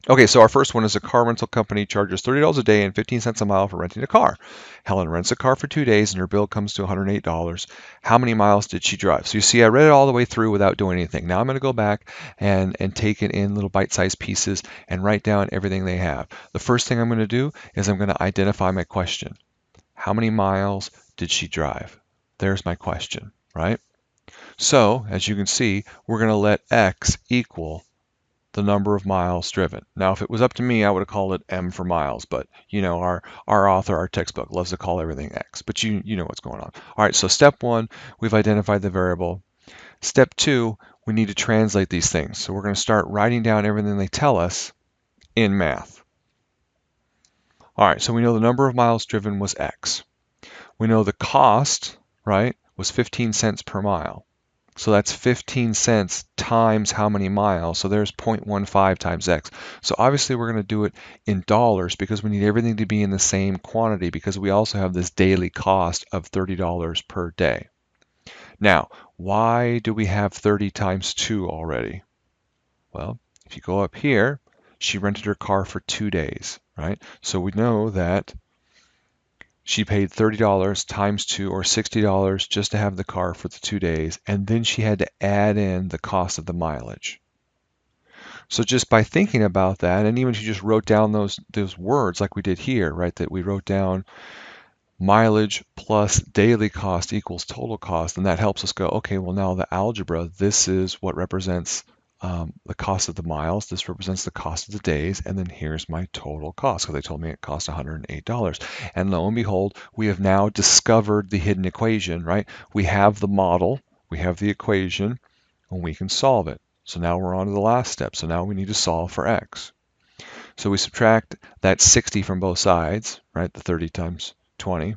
Okay, so our first one is a car rental company charges $30 a day and 15 cents a mile for renting a car. Helen rents a car for 2 days and her bill comes to $108. How many miles did she drive? So you see, I read it all the way through without doing anything. Now I'm going to go back and take it in little bite-sized pieces and write down everything they have. The first thing I'm going to do is I'm going to identify my question. How many miles did she drive? There's my question, right? So as you can see, we're going to let X equal the number of miles driven. Now, if it was up to me, I would have called it M for miles, but you know, our author, our textbook loves to call everything X, but you know what's going on. All right, so step one, we've identified the variable. Step two, we need to translate these things. So we're going to start writing down everything they tell us in math. All right, so we know the number of miles driven was X. We know the cost, right, was 15 cents per mile. So that's 15 cents times how many miles? So there's 0.15 times x. So obviously we're going to do it in dollars because we need everything to be in the same quantity because we also have this daily cost of $30 per day. Now, why do we have 30 times 2 already? Well, if you go up here, she rented her car for 2 days, right? So we know that she paid $30 times 2 or $60 just to have the car for the 2 days, and then she had to add in the cost of the mileage. So just by thinking about that, and even if you just wrote down those words like we did here, right, that we wrote down mileage plus daily cost equals total cost, and that helps us go, okay, well now the algebra, this is what represents the cost of the miles, this represents the cost of the days, and then here's my total cost, because they told me it cost $108. And lo and behold, we have now discovered the hidden equation, right? We have the model, we have the equation, and we can solve it. So now we're on to the last step. So now we need to solve for x. So we subtract that 60 from both sides, right? The 30 times 20,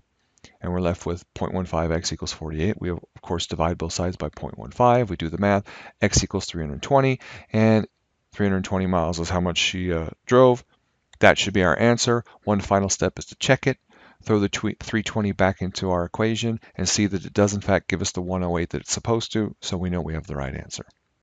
and we're left with 0.15x equals 48. We, of course, divide both sides by 0.15. We do the math. X equals 320, and 320 miles is how much she drove. That should be our answer. One final step is to check it. Throw the 320 back into our equation and see that it does, in fact, give us the 108 that it's supposed to, so we know we have the right answer.